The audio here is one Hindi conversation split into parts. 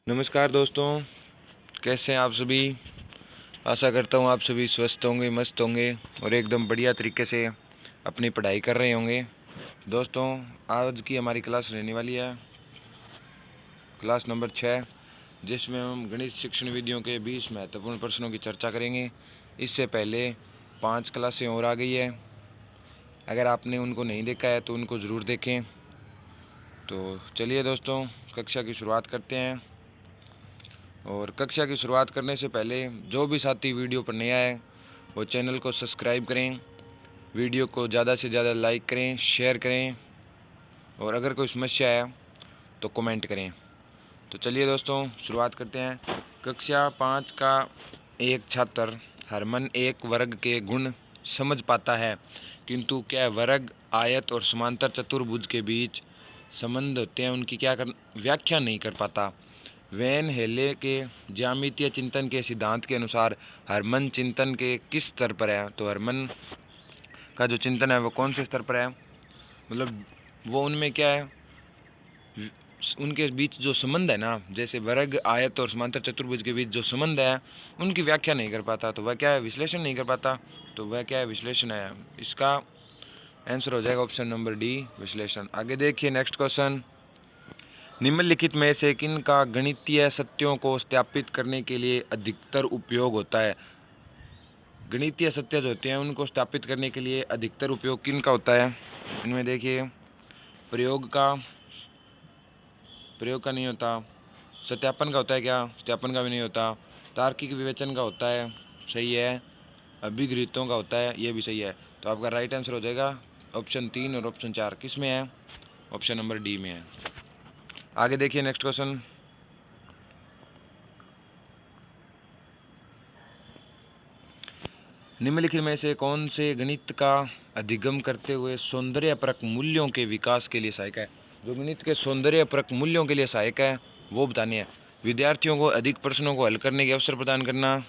नमस्कार दोस्तों, कैसे हैं आप सभी। आशा करता हूँ आप सभी स्वस्थ होंगे, मस्त होंगे और एकदम बढ़िया तरीके से अपनी पढ़ाई कर रहे होंगे। दोस्तों, आज की हमारी क्लास रहने वाली है क्लास नंबर 6, जिसमें हम गणित शिक्षण विधियों के 20 महत्वपूर्ण प्रश्नों की चर्चा करेंगे। इससे पहले 5 क्लासें और आ गई है, अगर आपने उनको नहीं देखा है तो उनको ज़रूर देखें। तो चलिए दोस्तों, कक्षा की शुरुआत करते हैं। और कक्षा की शुरुआत करने से पहले जो भी साथी वीडियो पर नया है वो चैनल को सब्सक्राइब करें, वीडियो को ज़्यादा से ज़्यादा लाइक करें, शेयर करें और अगर कोई समस्या है तो कमेंट करें। तो चलिए दोस्तों, शुरुआत करते हैं। कक्षा 5 का एक छात्र हरमन एक वर्ग के गुण समझ पाता है, किंतु क्या वर्ग, आयत और समांतर चतुर्भुज के बीच संबंध होते हैं उनकी व्याख्या नहीं कर पाता। वैन हेले के ज्यामितीय चिंतन के सिद्धांत के अनुसार हरमन चिंतन के किस स्तर पर है। तो हरमन का जो चिंतन है वो कौन से स्तर पर है, मतलब वो उनमें क्या है, उनके बीच जो संबंध है ना, जैसे वर्ग, आयत और समांतर चतुर्भुज के बीच जो संबंध है उनकी व्याख्या नहीं कर पाता। तो वह क्या है, विश्लेषण नहीं कर पाता। तो वह क्या है, विश्लेषण है। इसका आंसर हो जाएगा ऑप्शन नंबर डी, विश्लेषण। आगे देखिए नेक्स्ट क्वेश्चन। निम्नलिखित में से किन का गणितीय सत्यों को सत्यापित करने के लिए अधिकतर उपयोग होता है। गणितीय सत्य जो होते हैं उनको सत्यापित करने के लिए अधिकतर उपयोग किन का होता है। इनमें देखिए, प्रयोग का नहीं होता, सत्यापन का होता है क्या, सत्यापन का भी नहीं होता, तार्किक विवेचन का होता है, सही है, अभिगृहीतों का होता है, ये भी सही है। तो आपका राइट आंसर हो जाएगा ऑप्शन 3 और ऑप्शन 4 किस में है, ऑप्शन नंबर डी में है। आगे देखिए नेक्स्ट क्वेश्चन। निम्नलिखित में से कौन से गणित का अधिगम करते हुए सौंदर्यपरक मूल्यों के विकास के लिए सहायक है। जो गणित के सौंदर्यपरक मूल्यों के लिए सहायक है वो बतानी है। विद्यार्थियों को अधिक प्रश्नों को हल करने के अवसर प्रदान करना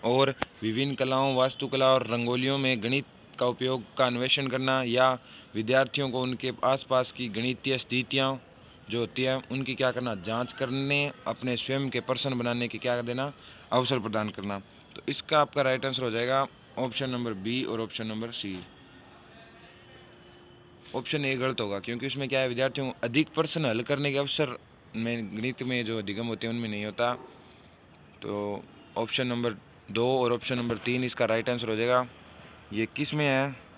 और विभिन्न कलाओं, वास्तुकला और रंगोलियों में गणित का उपयोग का अन्वेषण करना, या विद्यार्थियों को उनके आसपास की गणितीय स्थितियाँ जो होती है उनकी क्या करना, जांच करने, अपने स्वयं के प्रश्न बनाने की क्या देना, अवसर प्रदान करना। तो इसका आपका राइट आंसर हो जाएगा ऑप्शन नंबर बी और option number C. Option A गलत होगा, क्योंकि उसमें क्या है, विद्यार्थियों को अधिक प्रश्न हल करने के अवसर में गणित में जो अधिगम होते हैं उनमें नहीं होता। तो ऑप्शन नंबर 2 और ऑप्शन नंबर 3 इसका राइट आंसर हो जाएगा। ये किस में है,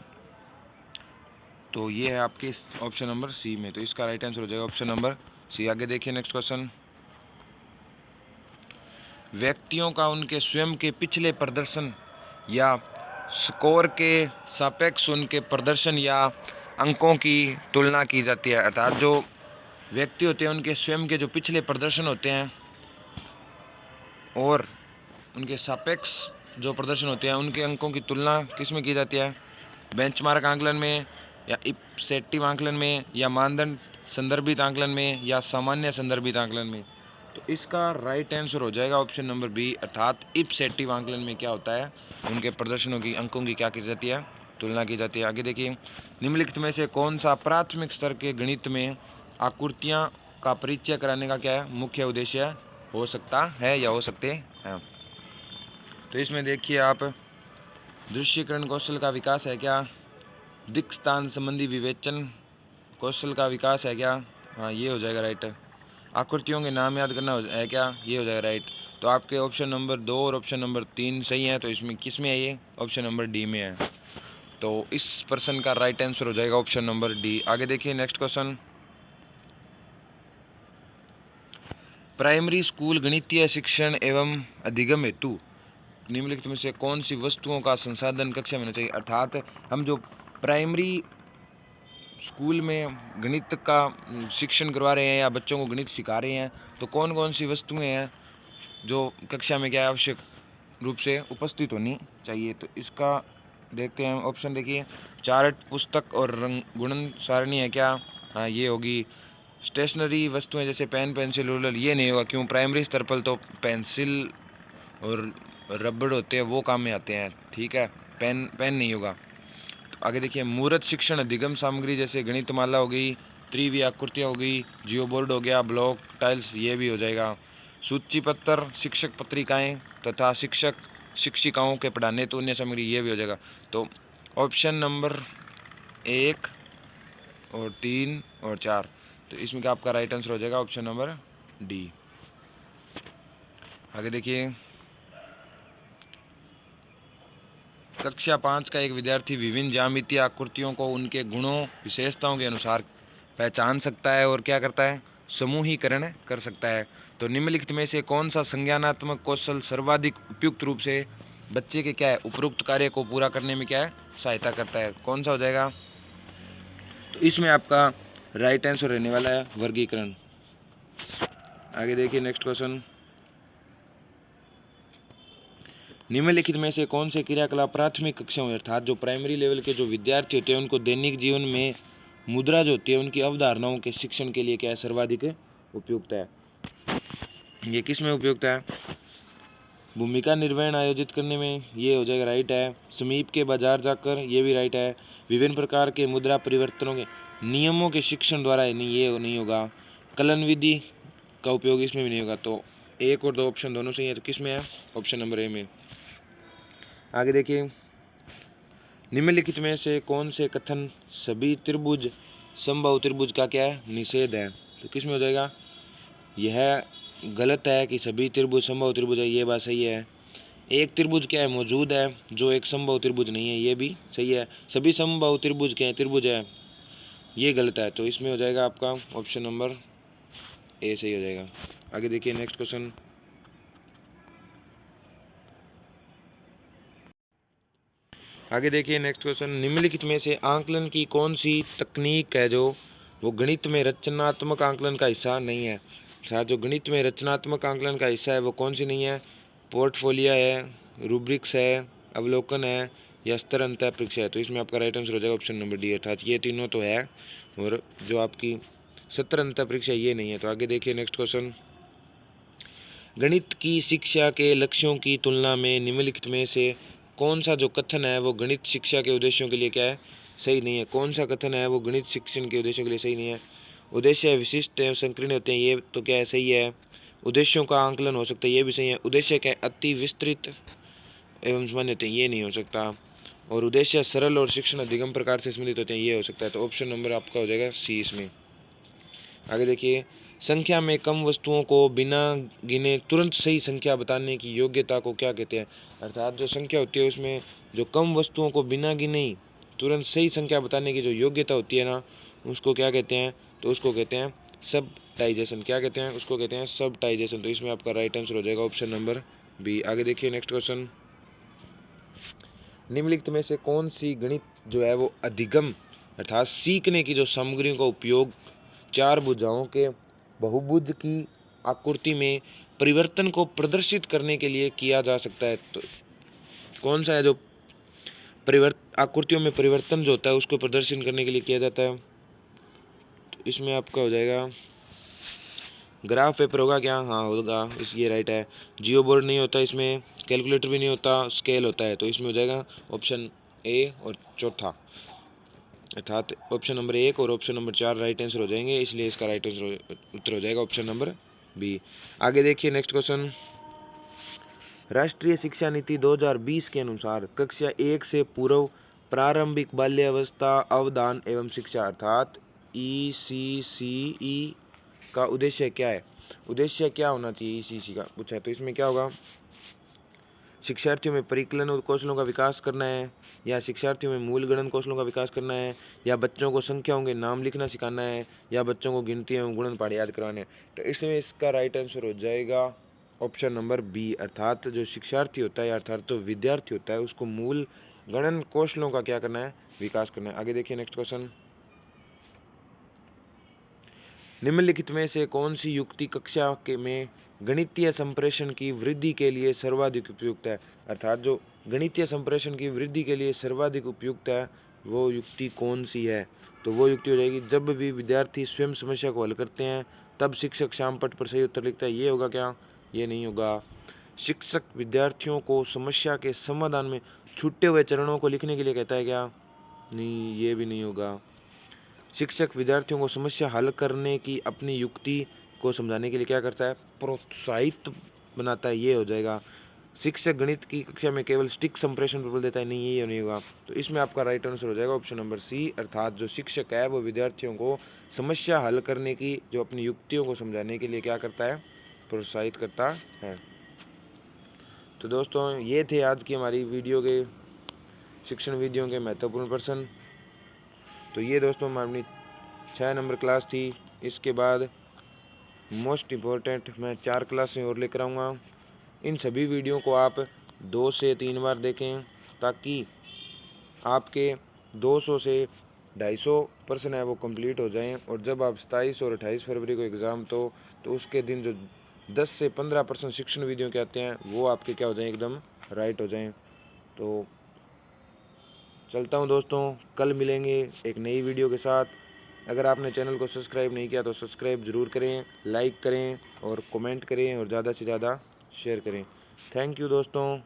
तो ये है आपके ऑप्शन नंबर सी में। तो इसका राइट आंसर हो जाएगा ऑप्शन नंबर सी। आगे देखिए नेक्स्ट क्वेश्चन। व्यक्तियों का उनके स्वयं के पिछले प्रदर्शन या स्कोर के सापेक्ष उनके प्रदर्शन या अंकों की तुलना की जाती है। अर्थात जो व्यक्ति होते हैं उनके स्वयं के जो पिछले प्रदर्शन होते हैं और उनके सापेक्ष जो प्रदर्शन होते हैं उनके अंकों की तुलना किस में की जाती है, बेंचमार्क आंकलन में, या इप्सेटिव आंकलन में, या मानदंड संदर्भित आंकलन में, या सामान्य संदर्भित आंकलन में। तो इसका राइट आंसर हो जाएगा ऑप्शन नंबर बी, अर्थात इप्सेटिव आंकलन में क्या होता है, उनके प्रदर्शनों की, अंकों की क्या की जाती है, तुलना की जाती है। आगे देखिए, निम्नलिखित में से कौन सा प्राथमिक स्तर के गणित में आकृतियाँ का परिचय कराने का क्या है, मुख्य उद्देश्य हो सकता है या हो सकते हैं। तो इसमें देखिए आप, दृश्यकरण कौशल का विकास है क्या, दिक् स्थान संबंधी विवेचन कौशल का विकास है क्या, हाँ ये हो जाएगा राइट। आकृतियों के नाम याद करना है क्या, ये हो जाएगा राइट। तो आपके ऑप्शन नंबर 2 और ऑप्शन नंबर 3 सही है। तो इसमें किस में है, ये ऑप्शन नंबर डी में है। तो इस प्रश्न का राइट आंसर हो जाएगा ऑप्शन नंबर डी। आगे देखिए नेक्स्ट क्वेश्चन। प्राइमरी स्कूल गणितीय शिक्षण एवं अधिगम हेतु निम्नलिखित में से कौन सी वस्तुओं का संसाधन कक्षा में होना चाहिए। अर्थात हम जो प्राइमरी स्कूल में गणित का शिक्षण करवा रहे हैं या बच्चों को गणित सिखा रहे हैं, तो कौन कौन सी वस्तुएं हैं जो कक्षा में क्या आवश्यक रूप से उपस्थित होनी चाहिए। तो इसका देखते हैं ऑप्शन। देखिए, चार्ट, पुस्तक और रंग गुणन सारणी है क्या, हाँ ये होगी। स्टेशनरी वस्तुएं जैसे पेन, पेंसिल, रूलर, ये नहीं होगा, क्यों, प्राइमरी स्तर पर तो पेंसिल और रबड़ होते हैं वो काम में आते हैं, ठीक है, पेन नहीं होगा। तो आगे देखिए, मूर्त शिक्षण अधिगम सामग्री जैसे गणितमाला हो गई, त्रिवी आकृतियाँ हो गई, जियो बोर्ड हो गया, ब्लॉक, टाइल्स, ये भी हो जाएगा। सूची पत्र, शिक्षक पत्रिकाएं तथा शिक्षक शिक्षिकाओं के पढ़ाने तो अन्य सामग्री, ये भी हो जाएगा। तो ऑप्शन नंबर 1 और 3 और 4, तो इसमें क्या आपका राइट आंसर हो जाएगा ऑप्शन नंबर डी। आगे देखिए, कक्षा 5 का एक विद्यार्थी विभिन्न ज्यामितीय आकृतियों को उनके गुणों विशेषताओं के अनुसार पहचान सकता है और क्या करता है, समूहीकरण कर सकता है। तो निम्नलिखित में से कौन सा संज्ञानात्मक कौशल सर्वाधिक उपयुक्त रूप से बच्चे के क्या है, उपरोक्त कार्य को पूरा करने में क्या है, सहायता करता है, कौन सा हो जाएगा? तो इसमें आपका राइट आंसर रहने वाला है वर्गीकरण। आगे देखिए नेक्स्ट क्वेश्चन, निम्नलिखित में से कौन से क्रियाकलाप प्राथमिक कक्षाओं में अर्थात जो प्राइमरी लेवल के जो विद्यार्थी होते हैं उनको दैनिक जीवन में मुद्रा जो होती है उनकी अवधारणाओं के शिक्षण के लिए क्या है, सर्वाधिक उपयुक्त है? ये किस में उपयुक्त है? भूमिका निर्वहन आयोजित करने में, ये हो जाएगा राइट है। समीप के बाजार जाकर, ये भी राइट है। विभिन्न प्रकार के मुद्रा परिवर्तनों के नियमों के शिक्षण द्वारा, नहीं ये नहीं होगा। कलन विधि का उपयोग इसमें भी नहीं होगा। तो 1 और 2 ऑप्शन दोनों सही है। तो किस में है? ऑप्शन नंबर ए में। आगे देखिए, निम्नलिखित में से कौन से कथन सभी त्रिभुज समबाहु त्रिभुज का क्या है, निषेध है? तो किस में हो जाएगा? यह गलत है कि सभी त्रिभुज समबाहु त्रिभुज है, ये बात सही है। एक त्रिभुज क्या है, मौजूद है जो एक समबाहु त्रिभुज नहीं है, ये भी सही है। सभी समबाहु त्रिभुज क्या है, त्रिभुज है, ये गलत है। तो इसमें हो जाएगा आपका ऑप्शन नंबर ए सही हो जाएगा। आगे देखिए नेक्स्ट क्वेश्चन, आगे देखिए नेक्स्ट क्वेश्चन, निम्नलिखित में से आंकलन की कौन सी तकनीक है जो वो गणित में रचनात्मक आंकलन का हिस्सा नहीं है? साथ जो गणित में रचनात्मक आंकलन का हिस्सा है वो कौन सी नहीं है? पोर्टफोलियो है, रूब्रिक्स है, अवलोकन है या स्तर अंतः परीक्षा है? तो इसमें आपका राइट आंसर हो जाएगा ऑप्शन नंबर डी, अर्थात ये तीनों तो है और जो आपकी सत्र अंतः परीक्षा ये नहीं है। तो आगे देखिए नेक्स्ट क्वेश्चन, गणित की शिक्षा के लक्ष्यों की तुलना में निम्नलिखित में से कौन सा जो कथन है वो गणित शिक्षा के उद्देश्यों के लिए क्या है, सही नहीं है? कौन सा कथन है वो गणित शिक्षण के उद्देश्यों के लिए सही नहीं है? उद्देश्य विशिष्ट एवं संकीर्ण होते हैं, ये तो क्या है, सही है। उद्देश्यों का आंकलन हो सकता है, ये भी सही है। उद्देश्य क्या है, अति विस्तृत एवं सामान्य होते हैं, ये नहीं हो सकता। और उद्देश्य सरल और शिक्षण अधिगम प्रकार से संबंधित होते हैं, ये हो सकता है। तो ऑप्शन नंबर आपका हो जाएगा सी इसमें। आगे देखिए, संख्या में कम वस्तुओं को बिना गिने तुरंत सही संख्या बताने की योग्यता को क्या कहते हैं? अर्थात जो संख्या होती है उसमें जो कम वस्तुओं को बिना गिने ही तुरंत सही संख्या बताने की जो योग्यता होती है ना, उसको क्या कहते हैं? तो उसको कहते हैं सबटाइजेशन। क्या कहते हैं? उसको कहते हैं सबटाइजेशन। तो इसमें आपका राइट आंसर हो जाएगा ऑप्शन नंबर बी। आगे देखिए नेक्स्ट क्वेश्चन, निम्नलिखित में से कौन सी गणित जो है वो अधिगम अर्थात सीखने की जो सामग्रियों का उपयोग चार भुजाओं के बहुभुज की आकृति में परिवर्तन को प्रदर्शित करने के लिए किया जा सकता है? तो कौन सा है जो आकृतियों में परिवर्तन जो होता है उसको प्रदर्शन करने के लिए किया जाता है? तो इसमें आपका हो जाएगा ग्राफ पेपर होगा क्या? हाँ होगा, इस ये राइट है। जियो बोर्ड नहीं होता इसमें, कैलकुलेटर भी नहीं होता, स्केल होता है। तो इसमें हो जाएगा ऑप्शन ए और चौथा, अर्थात ऑप्शन नंबर 1 और ऑप्शन नंबर 4 राइट आंसर हो जाएंगे, इसलिए इसका राइट आंसर उत्तर हो जाएगा ऑप्शन नंबर बी। आगे देखिए नेक्स्ट क्वेश्चन, राष्ट्रीय शिक्षा नीति 2020 के अनुसार कक्षा 1 से पूर्व प्रारंभिक बाल्यावस्था अवधान एवं शिक्षा अर्थात ECCE का उद्देश्य क्या है? उद्देश्य क्या होना चाहिए ECC का पूछा है। तो इसमें क्या होगा, शिक्षार्थियों में परिकलन कौशलों का विकास करना है, या शिक्षार्थियों में मूल गणन कौशलों का विकास करना है, या बच्चों को संख्याओं के नाम लिखना सिखाना है, या बच्चों को गिनती एवं गुणन पढ़ याद करवाने हैं? तो इसमें इसका राइट आंसर हो जाएगा ऑप्शन नंबर बी, अर्थात जो शिक्षार्थी होता है अर्थात तो विद्यार्थी होता है उसको मूल गणन कौशलों का क्या करना है, विकास करना है। आगे देखिए नेक्स्ट क्वेश्चन, निम्नलिखित में से कौन सी युक्ति कक्षा के में गणितीय संप्रेषण की वृद्धि के लिए सर्वाधिक उपयुक्त है? अर्थात जो गणितीय संप्रेषण की वृद्धि के लिए सर्वाधिक उपयुक्त है वो युक्ति कौन सी है? तो वो युक्ति हो जाएगी, जब भी विद्यार्थी स्वयं समस्या को हल करते हैं तब शिक्षक श्यामपट्ट पर सही उत्तर लिखता है, ये होगा क्या? ये नहीं होगा। शिक्षक विद्यार्थियों को समस्या के समाधान में छूटे हुए चरणों को लिखने के लिए कहता है क्या? नहीं, ये भी नहीं होगा। शिक्षक विद्यार्थियों को समस्या हल करने की अपनी युक्ति को समझाने के लिए क्या करता है, प्रोत्साहित बनाता है। ये हो जाएगा। शिक्षक गणित की कक्षा में केवल स्टिक संप्रेषण पर बल देता है, नहीं ये नहीं होगा। तो इसमें आपका राइट आंसर हो जाएगा ऑप्शन नंबर सी, अर्थात जो शिक्षक है वो विद्यार्थियों को समस्या हल करने की, जो अपनी युक्तियों को समझाने के लिए क्या करता है, प्रोत्साहित करता है। तो दोस्तों ये थे आज की हमारी वीडियो के शिक्षण वीडियो के महत्वपूर्ण प्रश्न। तो ये दोस्तों हमारी 6 नंबर क्लास थी। इसके बाद मोस्ट इम्पोर्टेंट मैं 4 क्लासें और लेकर आऊँगा। इन सभी वीडियो को आप 2 से 3 बार देखें, ताकि आपके 200 से 250 प्रश्न है वो कंप्लीट हो जाएं। और जब आप 27 और 28 फरवरी को एग्ज़ाम तो उसके दिन जो 10 से 15% शिक्षण वीडियो के आते हैं वो आपके क्या हो जाएं, एकदम राइट हो जाएं। तो चलता हूँ दोस्तों, कल मिलेंगे एक नई वीडियो के साथ। अगर आपने चैनल को सब्सक्राइब नहीं किया तो सब्सक्राइब ज़रूर करें, लाइक करें और कमेंट करें और ज़्यादा से ज़्यादा शेयर करें। थैंक यू दोस्तों।